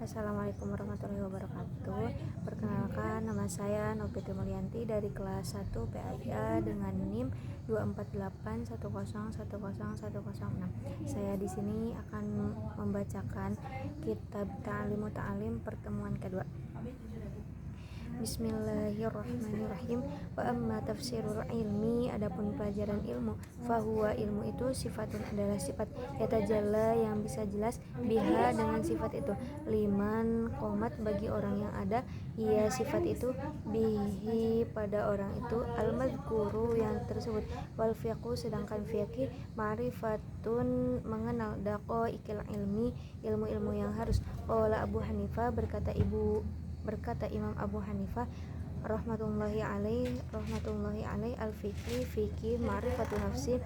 Assalamualaikum warahmatullahi wabarakatuh. Perkenalkan, nama saya Novita Mulyanti dari kelas 1 PAIA dengan NIM 24810101006. Saya di sini akan membacakan Kitab Ta'limu Ta'lim pertemuan kedua. Bismillahirrahmanirrahim. Wa amma tafsirul ilmi, adapun pelajaran ilmu, fahuwa ilmu itu sifatun adalah sifat, yatajalla yang bisa jelas, biha dengan sifat itu, liman qomat bagi orang yang ada, ia sifat itu, bihi pada orang itu, al-madhkuru yang tersebut, wal fiqhu sedangkan fiqih, ma'rifatun mengenal, daqaiqil ilmi ilmu-ilmu yang harus. Qala Abu Hanifah berkata Imam Abu Hanifah rahmatullahi alaih al-fikih ma'rifatu nafsi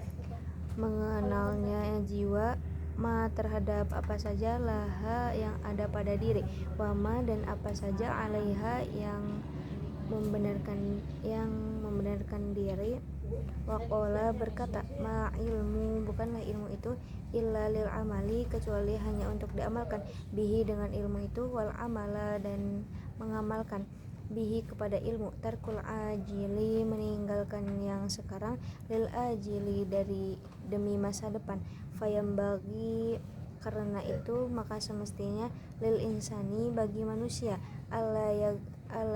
mengenalnya jiwa, ma terhadap apa saja, laha yang ada pada diri, wama dan apa saja, alaiha yang membenarkan diri. Waqala berkata, ma ilmu bukanlah ilmu itu, illa lil amali kecuali hanya untuk diamalkan, bihi dengan ilmu itu, wal amala dan mengamalkan, bihi kepada ilmu, tarkul ajili meninggalkan yang sekarang, lil ajili demi masa depan, fayambagi karena itu maka semestinya, lil insani bagi manusia, alla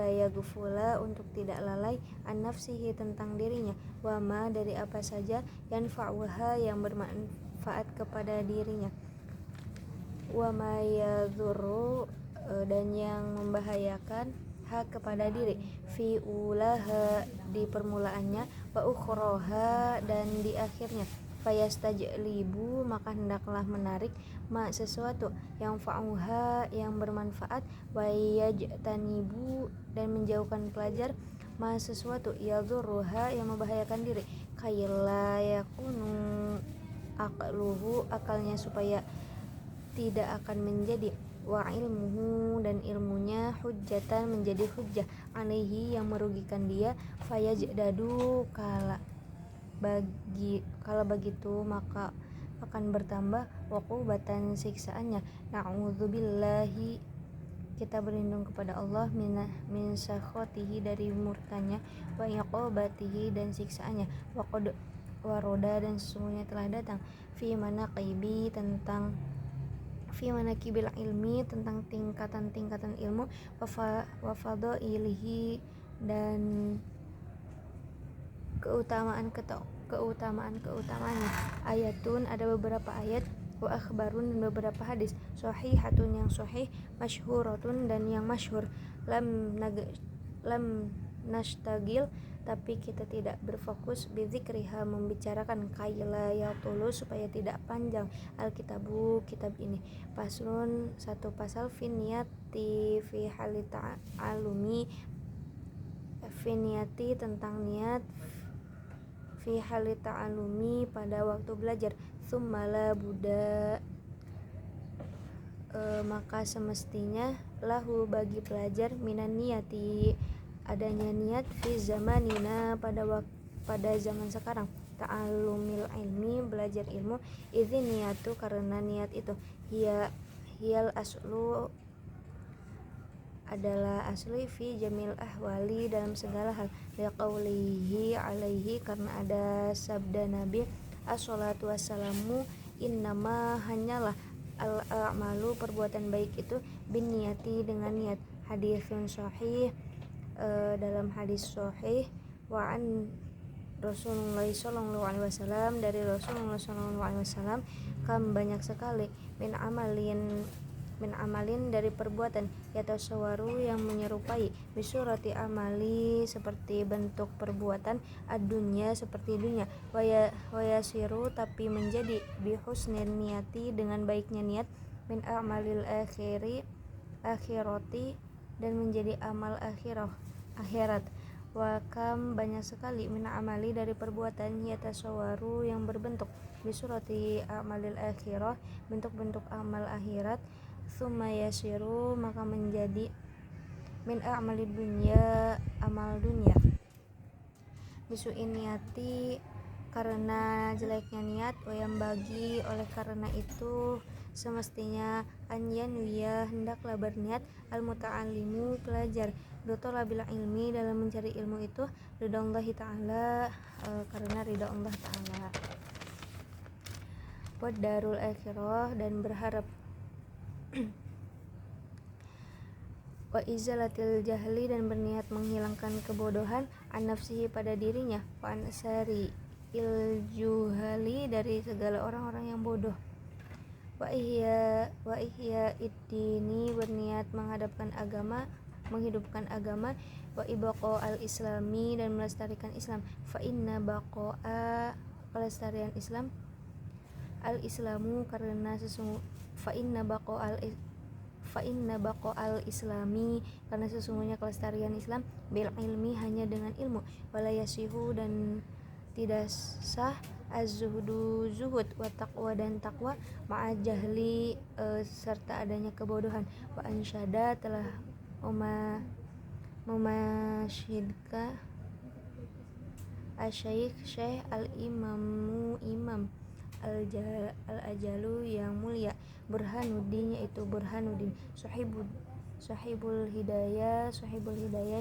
yaghfula untuk tidak lalai, an nafsihi tentang dirinya, wama dari apa saja, yanfa'uha yang bermanfaat kepada dirinya, wama yadhurru dan yang membahayakan ha kepada diri, fi ulaha di permulaannya, wa ukhroha dan di akhirnya, fayastajlibu maka hendaklah menarik, ma sesuatu, yang fa'uha yang bermanfaat, wa yajtanibu dan menjauhkan pelajar, ma sesuatu, yadhurruha yang membahayakan diri, kaila yakunu aqluhu akalnya supaya tidak akan menjadi, wa ilmuhu dan ilmunya, hujjatan menjadi hujjah, alaihi yang merugikan dia, fayajdadu kalau begitu maka akan bertambah, uqubatan siksaannya, na'udzubillahi kita berlindung kepada Allah, min sakhotihi dari murkanya, wa iqobatihi dan siksaannya, wa qad waroda dan sesungguhnya telah datang, fi manaqibil ilmi tentang tingkatan-tingkatan ilmu, wa fadhailihi dan keutamaannya, ayatun ada beberapa ayat, wa akhbarun dan beberapa hadis, shahihatun yang sahih, masyhuratun dan yang masyhur, lam nashtagil tapi kita tidak berfokus, bizikriha membicarakan, kaila yatulu supaya tidak panjang, alkitabu kitab ini. Faslun satu pasal, finiyati fi halita alumi, finiyati tentang niat, fi halita alumi pada waktu belajar, summala buddha maka semestinya, lahu bagi pelajar, minan niyati adanya niat, fi zamanina pada zaman sekarang, ta'allumil ilmi belajar ilmu, izin niyatu karena niat itu, hiyal aslu adalah asli, fi jamil ahwali dalam segala hal, liqaulihi alaihi karena ada sabda Nabi as-salatu wassalamu, innama hanyalah al-a'malu perbuatan baik itu, bin niyati dengan niat, haditsun sahih dalam hadis sahih, wa an Rasulullah sallallahu alaihi wasallam dari Rasulullah sallallahu alaihi wasallam, kam banyak sekali, min amalin dari perbuatan, yatasawwaru yang menyerupai, bisurati amali seperti bentuk perbuatan, ad-dunya seperti dunia, wayasiru tapi menjadi, bihusnin niyati dengan baiknya niat, min amalil akhirati dan menjadi amal akhirat, wa kam banyak sekali, min amali dari perbuatan, yatasawwaru yang berbentuk, bisurati amalil akhirah bentuk-bentuk amal akhirat, summa yasiru maka menjadi, min a'malid dunya amal dunia, bisu'in niyati karena jeleknya niat, wayam bagi oleh karena itu semestinya, an yanwiya hendaklah berniat al muta'allimu pelajar bitolabil ilmi dalam mencari ilmu itu ridhallahi ta'ala karena ridha Allah ta'ala wa darul akhirah dan berharap wa izalatil jahli dan berniat menghilangkan kebodohan an nafsihi pada dirinya wa ansari il juhali dari segala orang-orang yang bodoh wa ihya iddini berniat menghidupkan agama wa ibqa al islami dan melestarikan Islam fa inna baqa'a pelestarian Islam al islamu karena islami karena sesungguhnya kelestarian Islam bil ilmi hanya dengan ilmu wala yasihu dan tidak sah zuhud wa taqwa dan takwa ma'a jahli serta adanya kebodohan wa ansyada telah memasyidka syekh imam al-ajalu yang mulia Burhanuddin yaitu Burhanuddin sahibul hidayah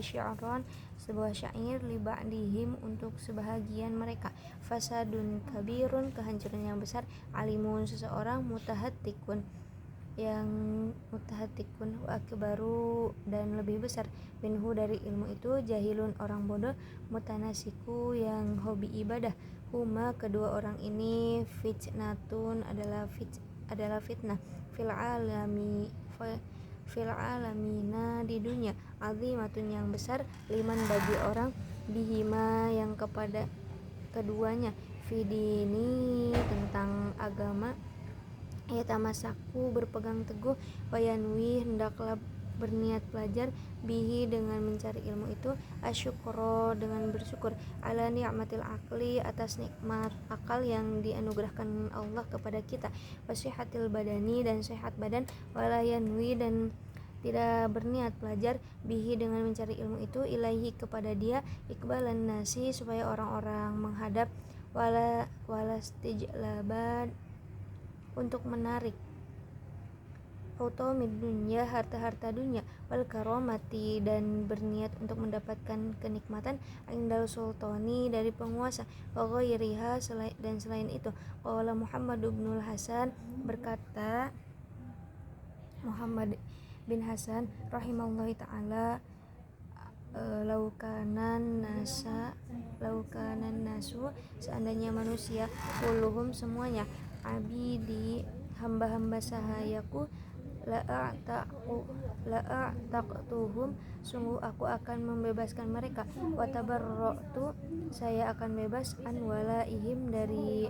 syi'ran sebuah syair li ba'dihim untuk sebahagian mereka fasadun kabirun kehancuran yang besar alimun seseorang mutahattikun wa akbaru dan lebih besar minhu dari ilmu itu jahilun orang bodoh mutanasiku yang hobi ibadah huma kedua orang ini fitnatun adalah fitnah fil alamina di dunia azimatun yang besar liman bagi orang bihima yang kepada keduanya fidini tentang agama yatamasaku berpegang teguh wayanwi hendaklah berniat belajar bihi dengan mencari ilmu itu asyukro dengan bersyukur ala ni'matil akli atas nikmat akal yang dianugerahkan Allah kepada kita wasihatil badani dan sehat badan walayanwi dan tidak berniat belajar bihi dengan mencari ilmu itu ilaihi kepada dia iqbalan nasi supaya orang-orang menghadap walastijlaban untuk menarik automid dunya harta-harta dunia wal karomati dan berniat untuk mendapatkan kenikmatan indal sultani dari penguasa wa ghairiha dan selain itu qala Muhammad bin Hasan berkata Muhammad bin Hasan rahimallahu taala laukanan nasu seandainya manusia kulluhum semuanya abidi hamba-hamba sahayaku la'ataqtuhum sungguh aku akan membebaskan mereka wa tabarra'tu saya akan bebas an walaihim dari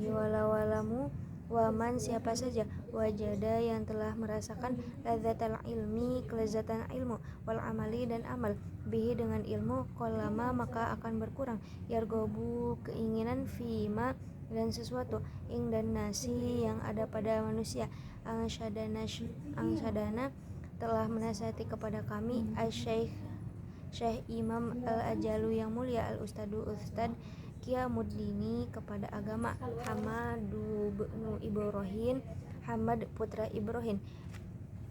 wala-walamu waman siapa saja wajada yang telah merasakan lazzatal ilmi kelezatan ilmu wal amali dan amal bihi dengan ilmu qalama maka akan berkurang yargobu keinginan fima dan sesuatu ing dan nasi yang ada pada manusia angsadana telah menasihati kepada kami Syekh Imam al-Ajalu yang mulia Ustad Qiyamuddini kepada agama Hamadu bin Ibrahim Hamad putra Ibrahim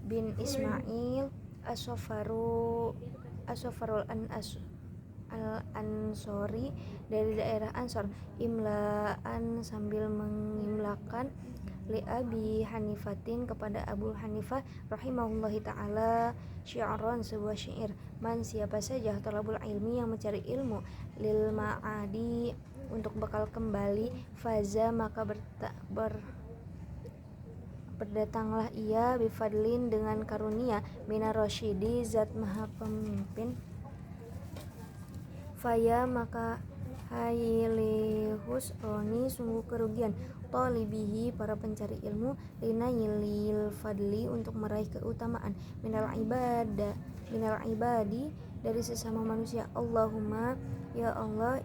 bin Ismail Asofarul al-Ansori dari daerah Ansor imlaan sambil mengimlakan li Abi Hanifatin kepada Abu Hanifah rahimahullahi ta'ala syi'ran sebuah syair man siapa saja talabul ilmi yang mencari ilmu lil ma'adi untuk bekal kembali faza maka berdatanglah ia bifadlin dengan karunia minar rasyidi zat maha pemimpin faya maka hailihus roni sungguh kerugian talibihi para pencari ilmu linayilil fadli untuk meraih keutamaan minal ibadi dari sesama manusia Allahumma ya Allah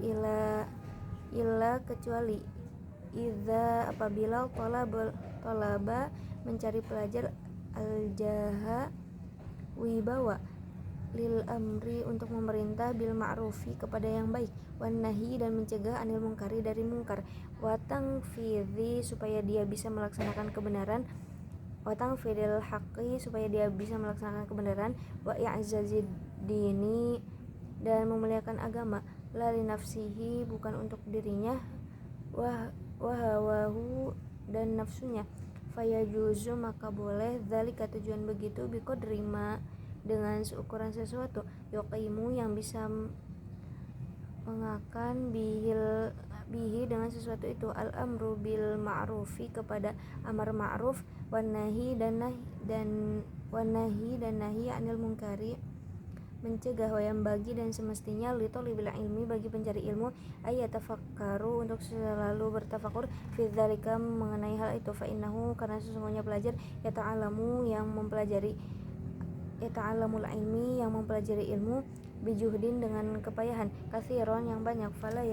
illa kecuali idza apabila talaba mencari pelajar aljaha wibawa lil amri untuk memerintah bil ma'rufi kepada yang baik, wan nahi dan mencegah anil mungkari dari mungkar, watang fidhi supaya dia bisa melaksanakan kebenaran, watang fidil haqqi supaya dia bisa melaksanakan kebenaran, wa i'zazid dini dan memuliakan agama, la li nafsihi bukan untuk dirinya, wa hawahu dan nafsunya, fayajuzu maka boleh dzalika tujuan begitu biqadri ma dengan seukuran sesuatu, yuqimu yang bisa mengakan bihi dengan sesuatu itu, al amru bil ma'rufi kepada amar ma'ruf, wan nahi dan nahi anil munkari mencegah, wayam bagi dan semestinya li thalibil ilmi bagi pencari ilmu ayatafakkaru untuk selalu bertafakur fi dzalika mengenai hal itu, fa innahu karena sesungguhnya pelajar yata'alamul ilmi yang mempelajari ilmu bijuhdin dengan kepayahan katsiron yang banyak, fala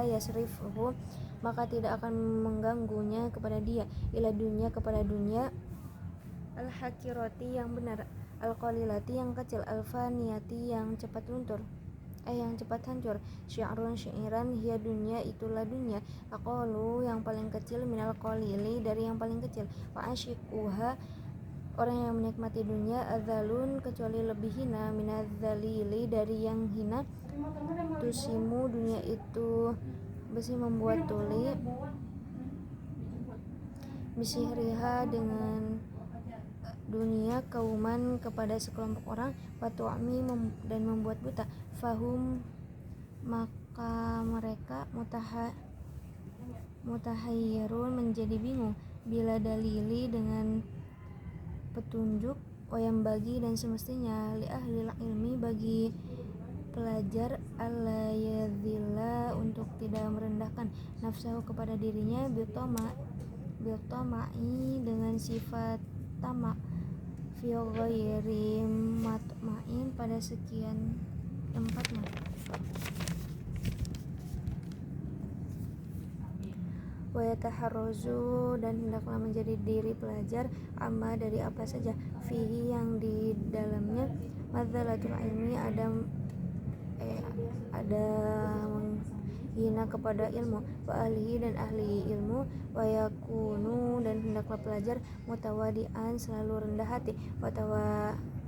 yasrifuhu maka tidak akan mengganggunya kepada dia, ila dunia kepada dunia, al hakirati yang benar, al qalilati yang kecil, al faniyati yang cepat luntur yang cepat hancur, syi'ran hiya dunia itulah dunia, aqalu yang paling kecil, minal qalili dari yang paling kecil, wa asyikuha orang yang menikmati dunia, adzalun kecuali lebih hina, minadzalili dari yang hina, tusimu dunia itu besi membuat tuli, bisihriha dengan dunia kauman kepada sekelompok orang, watu'mi dan membuat buta, fahum maka mereka mutahayyirun menjadi bingung, bila dalili dengan petunjuk, wayam bagi dan semestinya li ahli ilmi bagi pelajar alla yadzilla untuk tidak merendahkan nafsahu kepada dirinya, biltama'i dengan sifat tamak, fi ghairi matma'in pada sekian tempatnya, wa yataharrazu dan hendaklah menjadi diri pelajar amma dari apa saja, fihi yang di dalamnya madzalatul ilmi ada menghina kepada ilmu, wa ahlihi dan ahli ilmu, wa yakunu dan hendaklah pelajar mutawadian selalu rendah hati, wa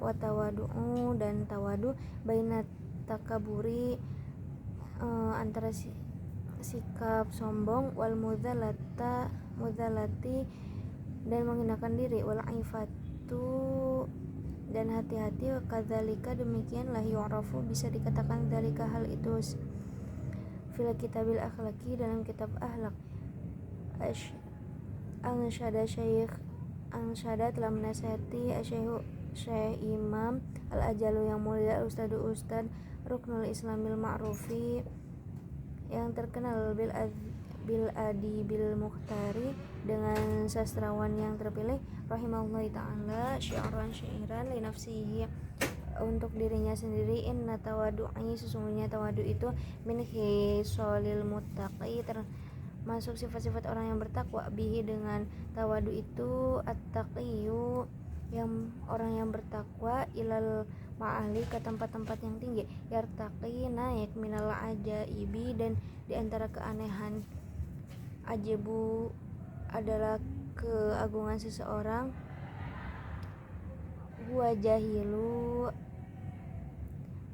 tawadu'u dan tawadu, baina takaburi antara sikap sombong, wal mudzalati dan menghinakan diri, wal aifatu dan hati-hati, kadzalika demikianlah yu'rafu bisa dikatakan dzalika hal itu fil kitabil akhlaki dalam kitab akhlak. Angsyada telah menasihati Syekh Imam Al-Ajalu yang mulia, Ustad Ruknul Islamil Ma'rufi yang terkenal bil adibil muhtari dengan sastrawan yang terpilih, rahimahullah ta'ala, syi'ran li nafsihi untuk dirinya sendiri, inna tawadu'i sesungguhnya tawadu itu min khisalil muttaqi termasuk sifat-sifat orang yang bertakwa, bihi dengan tawadu itu at-taqiyu yang orang yang bertakwa, ilal ma'ali ke tempat-tempat yang tinggi, yartaqi naik, minal ajaibi dan diantara keanehan, ajabu adalah keagungan seseorang, huwa jahilu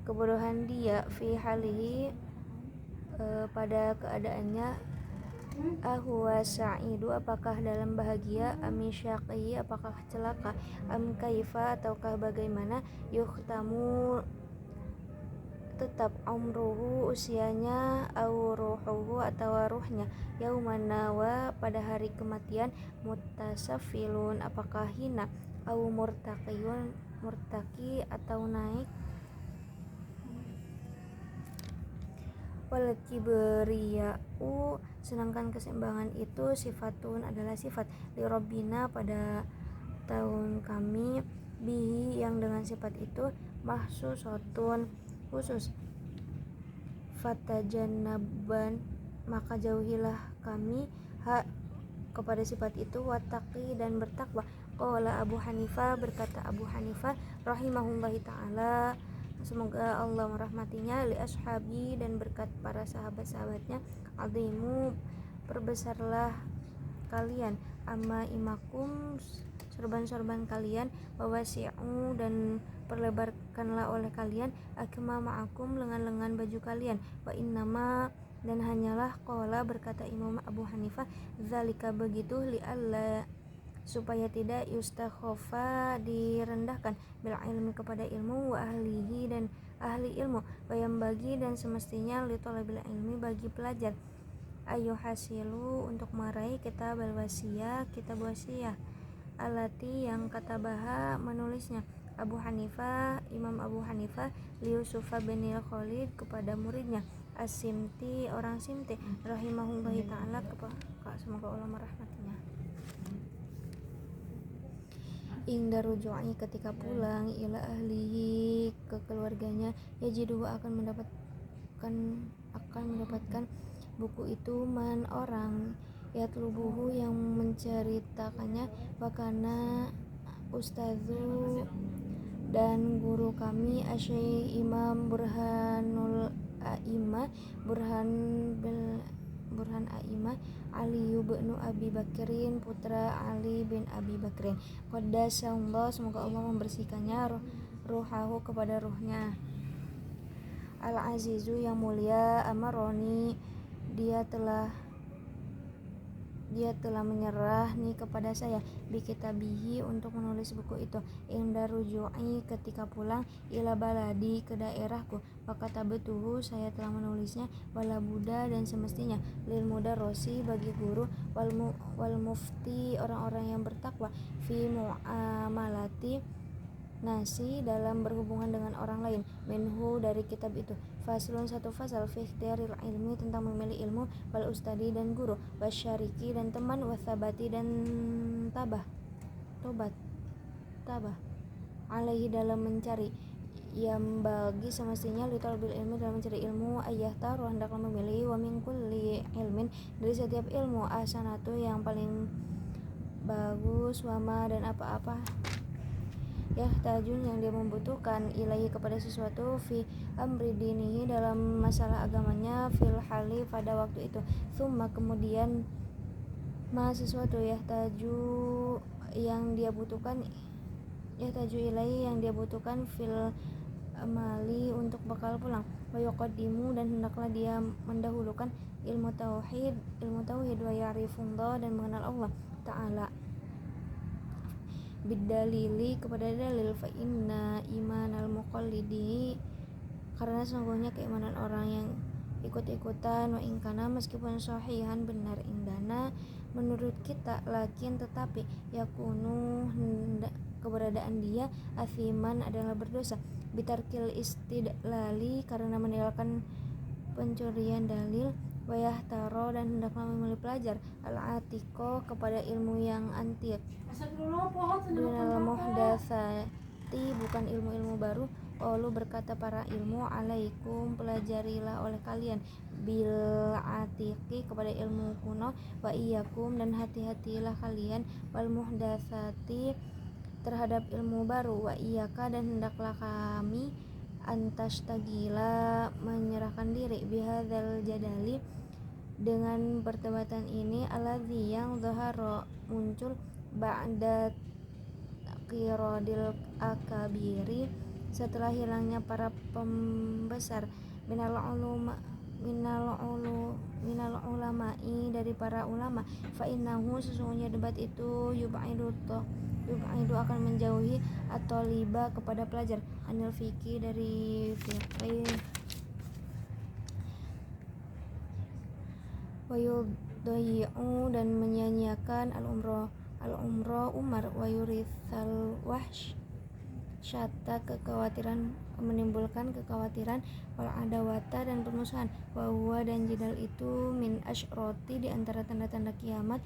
kebodohan dia, fi halihi pada keadaannya, ahwa sa'idu apakah dalam bahagia, ami syaqi apakah celaka, am kaifa ataukah bagaimana, yukhtamu tetap umruhu usianya, au ruhuhu atau ruhnya, yauman nawa pada hari kematian, mutasafilun apakah hina, au murtaqiyun murtaki atau naik, wal kibriya'u sedangkan keseimbangan itu sifatun adalah sifat, li rabbina pada tahun kami, bihi yang dengan sifat itu, mahsusotun khusus, fatajannaban maka jauhilah kami kepada sifat itu, wattaqi dan bertakwa. Qala Abu Hanifah, berkata Abu Hanifah rahimahullahi ta'ala, semoga Allah merahmatinya, li ashabi dan berkat para sahabat-sahabatnya, azimu perbesarlah kalian, amma imakum sorban-sorban kalian, wawasi'u dan perlebarkanlah oleh kalian, akma ma'akum lengan-lengan baju kalian, wa innama dan hanyalah, qala berkata Imam Abu Hanifah, zalika begitu, li'alla supaya tidak yustakhofa direndahkan, bil ilmi kepada ilmu, wa ahlihi dan ahli ilmu, bayam bagi dan semestinya li thalabil ilmi bagi pelajar, ayu hasilu untuk meraih kitab al-wasiyah, kitab wasiyah, alati yang katabaha menulisnya Abu Hanifah, Imam Abu Hanifah, li Yusuf bin Khalid kepada muridnya As-Simti, orang Simti, rahimahullahi ta'ala, semoga Allah merahmatinya. Ingda ruju'i ketika pulang, ila ahlihi ke keluarganya, yajiduhu akan mendapatkan buku itu man orang, yatlubuhu yang menceritakannya, wakana ustadzu dan guru kami Asyai Imam Burhanul A'imah Burhan A'imah Ali bin Abi Bakrin putra Ali bin Abi Bakrin, qaddasallahu semoga Allah membersihkannya, ruhahu kepada ruhnya, al-azizu yang mulia, amaroni dia telah menyerah nih kepada saya, bikitabihi untuk menulis buku itu, inda ruju'i ketika pulang, ila baladi ke daerahku, fakatabetuhu saya telah menulisnya, wala buddha dan semestinya, lil mudarrosi bagi guru, wal mufti orang-orang yang bertakwa, fi mu'amalati nasi dalam berhubungan dengan orang lain, minhu dari kitab itu, faslun satu fasal fi ikhtiaril ilmi tentang memilih ilmu, wal ustadi dan guru, wasyariki dan teman, wasabati dan tobat alaihi dalam mencari, yang bagi semestinya litolbil ilmi dalam mencari ilmu, ayah taruh hendaklah memilih, wa min kulli ilmin dari setiap ilmu, asanatu yang paling bagus, wama dan apa-apa yahtajun yang dia membutuhkan, ilahi kepada sesuatu, fi amri dinihi dalam masalah agamanya, fil hali pada waktu itu, summa kemudian ma sesuatu yahtaju yang dia butuhkan, yahtaju ilahi yang dia butuhkan, fil amali untuk bekal pulang, wa yuqaddimu dan hendaklah dia mendahulukan ilmu tauhid wa ya'rifullah dan mengenal Allah Ta'ala, bidalili kepada dalil, fa inna imanal muqallidi karena sesungguhnya keimanan orang yang ikut-ikutan, wa ingkana meskipun sahihan benar, indana menurut kita, lakin tetapi, yakunu keberadaan dia, athiman adalah berdosa, bitarkil istidlali karena meninggalkan pencurian dalil, wayah taro dan hendaklah memilih pelajar, al-atiko kepada ilmu yang antik, dunal muhdatsati bukan ilmu-ilmu baru, qalu berkata para ilmu, alaikum pelajarilah oleh kalian, bil atiki kepada ilmu kuno, wa iyyakum dan hati-hatilah kalian, wal muhdatsati terhadap ilmu baru, wa iyyaka dan hendaklah kami, antastagila menyerahkan diri, bihadzal jadali dengan perdebatan ini, alladzi yang zahara muncul, ba'da qiradil akabiri setelah hilangnya para pembesar, minal ulama'i dari para ulama, fa innahu sesungguhnya debat itu yub'idu akan menjauhi atau liba kepada pelajar, anil fikih dari fikih, wa yudhi'u dan menyanyiakan al-umrah umar, wa yurithal wahsh syata kekhawatiran menimbulkan kekhawatiran, wal adawata dan permusuhan, wa huwa dan jidal itu min asyroti di antara tanda-tanda kiamat,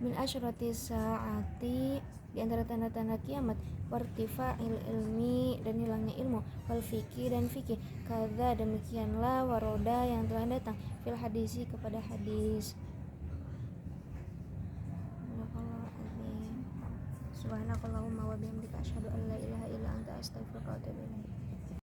min asyroti saati di antara tanda-tanda kiamat, wartifa'il ilmi dan hilangnya ilmu, wal fikih dan fikih, kadza demikianlah waroda yang telah datang, fil hadisi kepada hadis, Subhanakallahumma wa bihamdika asyhadu an la ilaha illa anta astaghfiruka wa atubu ilaik.